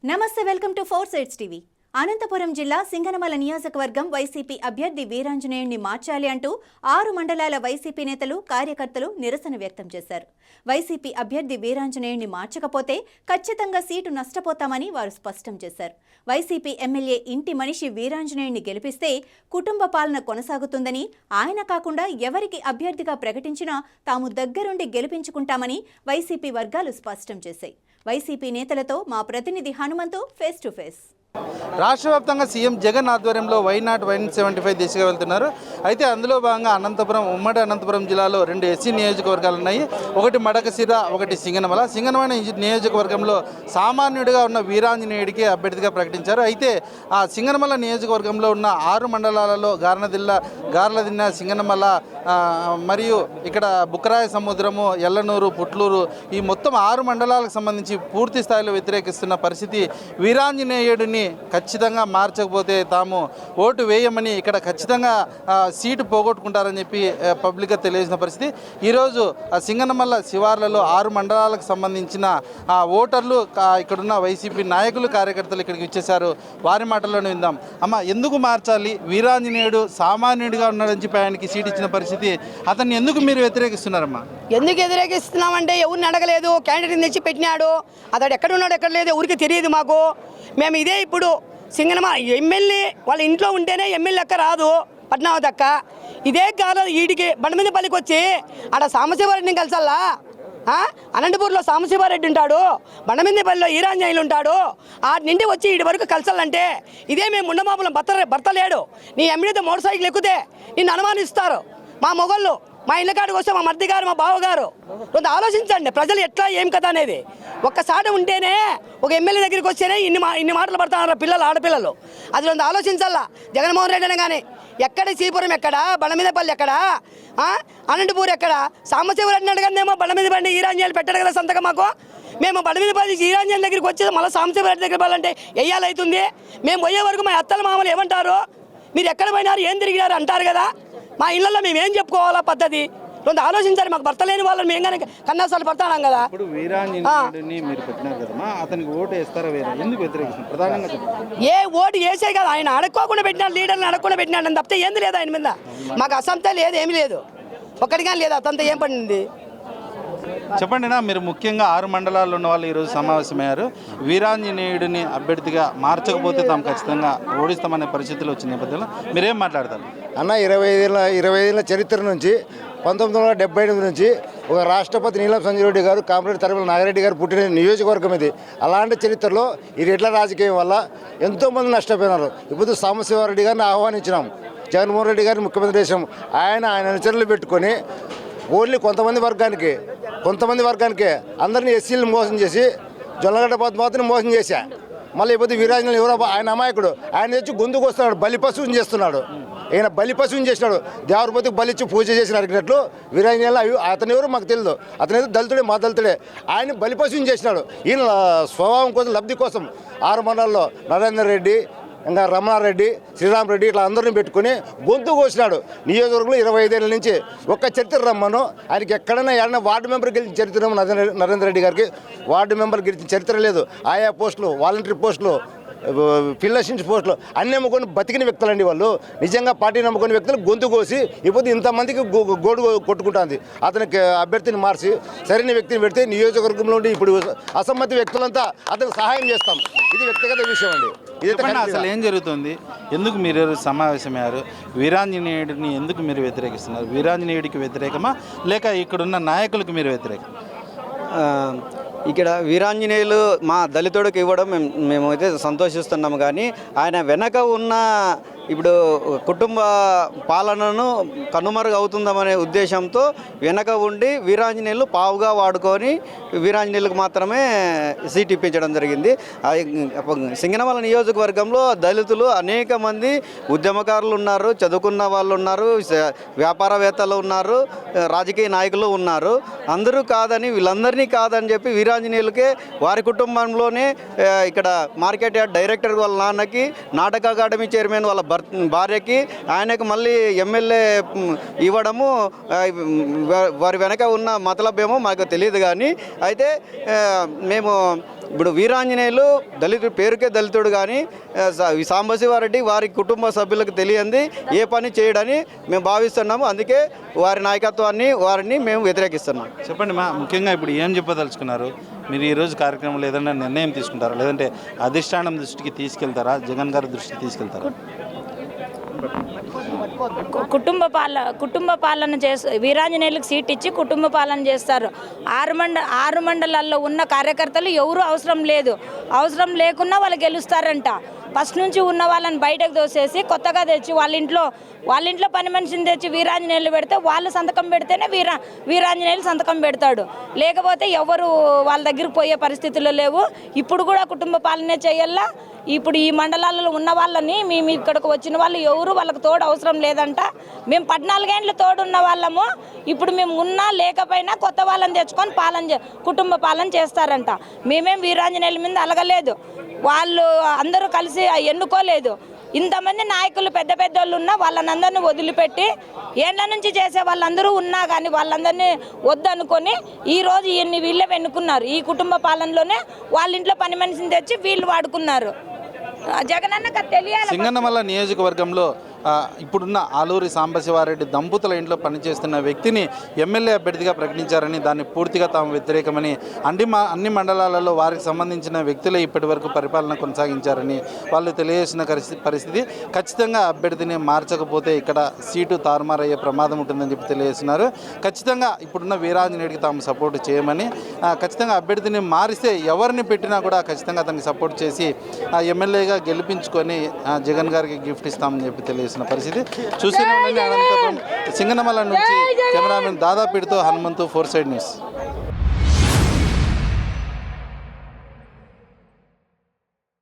నమస్తే, welcome to 4 Sides TV. Anantapuram జిల్లా సింగనమల నియోజకవర్గం వైసీపీ అభ్యర్థి వీరాంజనేయుడిని మార్చాలి అంటూ 6 మండలాల వైసీపీ నేతలు, కార్యకర్తలు నిరసన వ్యక్తం చేశారు. వైసీపీ అభ్యర్థి వీరాంజనేయుడిని మార్చకపోతే ఖచ్చితంగా సీటు నష్టపోతామని వారు స్పష్టం చేశారు. వైసీపీ ఎమ్మెల్యే ఇంటి మనిషి వీరాంజనేయుడిని గెలిపిస్తే కుటుంబ పాలన కొనసాగుతుందని, ఆయన కాకుండా ఎవరికి అభ్యర్థిగా ప్రకటించినా తాము దగ్గరుండి గెలిపించుకుంటామని వైసీపీ వర్గాలు స్పష్టం చేశాయి. వైసీపీ నేతలతో మా ప్రతినిధి హనుమంతు ఫేస్ టు ఫేస్. రాష్ట్ర వ్యాప్తంగా సీఎం జగన్ ఆధ్వర్యంలో వైనాట్ 175 దిశగా వెళ్తున్నారు. అయితే అందులో భాగంగా ఉమ్మడి అనంతపురం జిల్లాలో 2 ఎస్సీ నియోజకవర్గాలు ఉన్నాయి. ఒకటి మడకశిర, ఒకటి సింగనమల. సింగనమల నియోజకవర్గంలో సామాన్యుడిగా ఉన్న వీరాంజనేయుడికి అభ్యర్థిగా ప్రకటించారు. అయితే ఆ సింగనమల నియోజకవర్గంలో ఉన్న 6 మండలాలలో గార్లదిన్న, సింగనమల మరియు ఇక్కడ బుక్కరాయ సముద్రము, ఎల్లనూరు, పుట్లూరు, ఈ మొత్తం 6 మండలాలకు సంబంధించి పూర్తి స్థాయిలో వ్యతిరేకిస్తున్న పరిస్థితి. వీరాంజనేయుడిని ఖచ్చితంగా మార్చకపోతే తాము ఓటు వేయమని, ఇక్కడ ఖచ్చితంగా సీటు పోగొట్టుకుంటారని చెప్పి పబ్లిక్గా తెలియజేసిన పరిస్థితి. ఈరోజు సింగనమల్ల శివార్లలో 6 మండలాలకు సంబంధించిన ఓటర్లు, ఇక్కడున్న వైసీపీ నాయకులు, కార్యకర్తలు ఇక్కడికి వచ్చేసారు. వారి మాటల్లోనే విందాం. అమ్మ, ఎందుకు మార్చాలి? వీరాంజనేయుడు సామాన్యుడిగా ఉన్నాడని చెప్పి ఆయనకి సీట్ ఇచ్చిన పరిస్థితి, అతన్ని ఎందుకు మీరు వ్యతిరేకిస్తున్నారమ్మా? ఎందుకు వ్యతిరేకిస్తున్నామంటే ఎవరిని అడగలేదు, క్యాండిడేట్ని తెచ్చి పెట్టినాడు. అతడు ఎక్కడ ఉన్నాడు ఎక్కడ లేదు ఎవరికి తెలియదు మాకు. మేము ఇదే ఇప్పుడు సింగనమల ఎమ్మెల్యే వాళ్ళ ఇంట్లో ఉంటేనే ఎమ్మెల్యే అక్క రాదు, పద్మావతి అక్క. ఇదే కాలం వీడికి బండమీదపల్లికి వచ్చి ఆడ సాంబశివారెడ్డిని కలిసల్లా. అనంతపూర్లో సాంబశివారెడ్డి ఉంటాడు, బండమీదపల్లిలో వీరాంజనేయులు ఉంటాడు. ఆ నిండి వచ్చి వీడి వరకు కలిసాలంటే ఇదే మేము ముండమాపులం భర్త లేడు. నీ ఎమ్మెల్యేతో మోటార్ సైకిల్ ఎక్కితే నిన్ను అనుమానిస్తారు మా మొగళ్ళు. మా ఇళ్ళ కాడికి వస్తే మా మర్ది గారు, మా బావగారు. కొంత ఆలోచించండి ప్రజలు ఎట్లా ఏం కథ అనేది. ఒక్కసారి ఉంటేనే, ఒక ఎమ్మెల్యే దగ్గరికి వస్తేనే ఇన్ని మాటలు పడుతున్నారు పిల్లలు, ఆడపిల్లలు. అది కొంత ఆలోచించాలా. జగన్మోహన్ రెడ్డి అనగానే ఎక్కడ శ్రీపురం ఎక్కడ, బండమీదపల్లి ఎక్కడ, అనంతపూర్ ఎక్కడ, సాంబశివరెడ్డిని అడగనేమో బండమీదపల్లి వీరాంజనేయులు పెట్టాడు కదా సంతకం మాకు. మేము బండమీదపల్లి వీరాంజనేయుల దగ్గరికి వచ్చేది మళ్ళీ సాంబశివరెడ్డి దగ్గర పోవాలంటే వెయ్యాలవుతుంది. మేము పోయే వరకు మా అత్తల మామలు ఏమంటారు, మీరు ఎక్కడ పోయినారు, ఏం తిరిగినారు అంటారు కదా. మా ఇళ్లలో మేము ఏం చెప్పుకోవాలా పద్ధతి కొంత ఆలోచించాలి. మాకు భర్త లేని వాళ్ళని మేము కానీ కన్నాసాలు పడతాం కదా. ఇప్పుడు వీరాంజనేయుడిని మీరు పెట్టినారు కదమ్మా, అతనికి ఓటు వేస్తారా? ఎందుకు వ్యతిరేకిస్తున్నారు ప్రధానంగా? ఏ ఓటు వేసే కదా, ఆయన అడక్కోకుండా పెట్టినాడు, లీడర్ని అడగకుండా పెట్టినాడు అని తప్పితే ఏంది లేదు ఆయన మీద. మాకు అసంతే లేదు, ఏమీ లేదు, ఒక్కడిగా లేదు. అతంతా ఏం పడింది చెప్పండి. మీరు ముఖ్యంగా 6 మండలాల్లో ఉన్న వాళ్ళు ఈరోజు సమావేశమయ్యారు. వీరాంజనేయుడిని అభ్యర్థిగా మార్చకపోతే తాము ఖచ్చితంగా ఓడిస్తామనే పరిస్థితులు వచ్చిన నేపథ్యంలో మీరేం మాట్లాడతారు? అన్న, 25 ఏళ్ళ చరిత్ర నుంచి 1978 నుంచి ఒక రాష్ట్రపతి నీలం సంజయ్ రెడ్డి గారు, కామ్రేడ్ తరిమల నాగిరెడ్డి గారు పుట్టిన నియోజకవర్గం ఇది. అలాంటి చరిత్రలో ఈ రెడ్ల రాజకీయం వల్ల ఎంతోమంది నష్టపోయినారు. ఇప్పుడు సాంబశివారెడ్డి గారిని ఆహ్వానించినాం, జగన్మోహన్ రెడ్డి గారిని ముఖ్యమంత్రి చేసాం. ఆయన అనుచరులు పెట్టుకొని ఓన్లీ కొంతమంది వర్గానికి అందరినీ ఎస్సీలను మోసం చేసి, జొన్నగడ్డ పద్మావతిని మోసం చేశా. మళ్ళీ ఇప్పుడు వీరాంజనేయులు ఎవరో ఆయన అమాయకుడు, ఆయన తెచ్చి గొంతుకు వస్తున్నాడు, బలి పశువుని చేస్తున్నాడు. ఈయన బలి పశువుని చేసినాడు. దేవరపతికి బలిచ్చి పూజ చేసి నరికినట్లు వీరాంజనేయులు అతను ఎవరు మాకు తెలియదు. అతనైతే దళితుడే, మా దళితుడే. ఆయన బలి పశువుని చేసినాడు. ఈయన స్వభావం కోసం, లబ్ధి కోసం 6 మండలాల్లో నరేందర్ రెడ్డి, ఇంకా రమణారెడ్డి, శ్రీరామరెడ్డి ఇట్లా అందరిని పెట్టుకుని గొంతు కోసినాడు. నియోజకవర్గంలో 25 ఏళ్ళ నుంచి ఒక్క చరిత్ర రమ్మను. ఆయనకి ఎక్కడైనా వార్డు మెంబర్ గెలిచిన చరిత్ర నరేంద్ర రెడ్డి గారికి వార్డు మెంబర్ గెలిచిన చరిత్ర లేదు. ఆయా పోస్టులు, వాలంటరీ పోస్టులు, ఫిల్లర్షిన్స్ పోస్టులు అన్నీ నమ్ముకొని బతికిన వ్యక్తులండి వాళ్ళు. నిజంగా పార్టీ నమ్ముకునే వ్యక్తులు గొంతు కోసి ఇప్పుడు ఇంతమందికి గోడు కొట్టుకుంటుంది. అతనికి అభ్యర్థిని మార్చి సరైన వ్యక్తిని పెడితే నియోజకవర్గంలో ఉండి ఇప్పుడు అసమ్మతి వ్యక్తులంతా అతనికి సహాయం చేస్తాం. ఇది వ్యక్తిగత విషయం అండి. అసలు ఏం జరుగుతుంది? ఎందుకు మీరు సమావేశమయ్యారు? వీరాంజనేయుడిని ఎందుకు మీరు వ్యతిరేకిస్తున్నారు? వీరాంజనేయుడికి వ్యతిరేకమా, లేక ఇక్కడున్న నాయకులకు మీరు వ్యతిరేకం? ఇక్కడ వీరాంజనేయులు మా దళితుడికి ఇవ్వడం మేమైతే సంతోషిస్తున్నాము. కానీ ఆయన వెనక ఉన్న ఇప్పుడు కుటుంబ పాలనను కనుమరుగు అవుతుందనే ఉద్దేశంతో వెనక ఉండి వీరాంజనేయులు పావుగా వాడుకొని వీరాంజనేయులకు మాత్రమే సీట్ ఇప్పించడం జరిగింది. సింగనమల నియోజకవర్గంలో దళితులు అనేక మంది ఉద్యమకారులు ఉన్నారు, చదువుకున్న వాళ్ళు ఉన్నారు, వ్యాపారవేత్తలు ఉన్నారు, రాజకీయ నాయకులు ఉన్నారు. అందరూ కాదని, వీళ్ళందరినీ కాదని చెప్పి వీరాంజనేయులకే వారి కుటుంబంలోనే ఇక్కడ మార్కెట్ యార్డ్ డైరెక్టర్ వాళ్ళ నాన్నకి, నాటక అకాడమీ చైర్మన్ వాళ్ళ భార్యకి ఆయనకు మళ్ళీ ఎమ్మెల్యే ఇవ్వడము వారి వెనక ఉన్న మతలబేమో మాకు తెలియదు. కానీ అయితే మేము ఇప్పుడు వీరాంజనేయులు దళితుడు, పేరుకే దళితుడు, కానీ సాంబశివారెడ్డి వారి కుటుంబ సభ్యులకు తెలియంది ఏ పని చేయడని మేము భావిస్తున్నాము. అందుకే వారి వారిని మేము వ్యతిరేకిస్తున్నాం. చెప్పండి మా, ముఖ్యంగా ఇప్పుడు ఏం చెప్పదలుచుకున్నారు మీరు? ఈరోజు కార్యక్రమంలో ఏదైనా నిర్ణయం తీసుకుంటారా, లేదంటే అధిష్టానం దృష్టికి తీసుకెళ్తారా, జగన్ గారి దృష్టికి తీసుకెళ్తారా? కుటుంబ పాలన చేస్తారు. వీరాంజనేయులకు సీట్ ఇచ్చి కుటుంబ పాలన చేస్తారు. ఆరు మండలాల్లో ఉన్న కార్యకర్తలు ఎవరు అవసరం లేకున్నా వాళ్ళు గెలుస్తారంట. ఫస్ట్ నుంచి ఉన్న వాళ్ళని బయటకు దోసేసి కొత్తగా తెచ్చి వాళ్ళ ఇంట్లో పని మనిషిని తెచ్చి వీరాంజనేయులు పెడితే వాళ్ళు సంతకం పెడితేనే వీరాంజనేయులు సంతకం పెడతాడు. లేకపోతే ఎవరు వాళ్ళ దగ్గరికి పోయే పరిస్థితుల్లో లేవు. ఇప్పుడు కూడా కుటుంబ పాలనే చేయాలా. ఇప్పుడు ఈ మండలాలలో ఉన్న వాళ్ళని మేము ఇక్కడికి వచ్చిన వాళ్ళు ఎవరు వాళ్ళకి తోడు అవసరం లేదంట. మేము 14 ఏళ్ళు తోడున్న వాళ్ళము. ఇప్పుడు మేము ఉన్నా లేకపోయినా కొత్త వాళ్ళని తెచ్చుకొని కుటుంబ పాలన చేస్తారంట. మేమేం వీరాంజనేయుల మీద అలగలేదు, వాళ్ళు అందరూ కలిసి ఎన్నుకోలేదు. ఇంతమంది నాయకులు పెద్ద వాళ్ళు ఉన్నా వాళ్ళందరినీ వదిలిపెట్టి ఏళ్ళ నుంచి చేసే వాళ్ళందరూ ఉన్నా కానీ వాళ్ళందరినీ వద్దనుకొని ఈరోజు వీళ్ళే ఎన్నుకున్నారు. ఈ కుటుంబ పాలనలోనే వాళ్ళ ఇంట్లో పని మనిషిని తెచ్చి వీళ్ళు వాడుకున్నారు. జగనన్నకు తెలియాలి. సింగనమల నియోజకవర్గంలో ఇప్పుడున్న ఆలూరి సాంబశివారెడ్డి దంపతుల ఇంట్లో పనిచేస్తున్న వ్యక్తిని ఎమ్మెల్యే అభ్యర్థిగా ప్రకటించారని, దాన్ని పూర్తిగా తాము వ్యతిరేకమని, అన్ని మండలాలలో వారికి సంబంధించిన వ్యక్తులే ఇప్పటి వరకు పరిపాలన కొనసాగించారని వాళ్ళు తెలియజేసిన పరిస్థితి. ఖచ్చితంగా అభ్యర్థిని మార్చకపోతే ఇక్కడ సీటు తారుమారయ్యే ప్రమాదం ఉంటుందని చెప్పి తెలియజేస్తున్నారు. ఖచ్చితంగా ఇప్పుడున్న వీరాంజనేయుడికి తాము సపోర్ట్ చేయమని, ఖచ్చితంగా అభ్యర్థిని మారిస్తే ఎవరిని పెట్టినా కూడా ఖచ్చితంగా అతనికి సపోర్ట్ చేసి ఎమ్మెల్యేగా గెలిపించుకొని జగన్ గారికి గిఫ్ట్ ఇస్తామని చెప్పి తెలియజేస్తున్న పరిస్థితి. చూస్తూనే ఉండండి అనంతపురం సింగనమల నుంచి కెమెరామెన్ దాదాపీడితో హనుమంతు, 4 సైడ్ న్యూస్.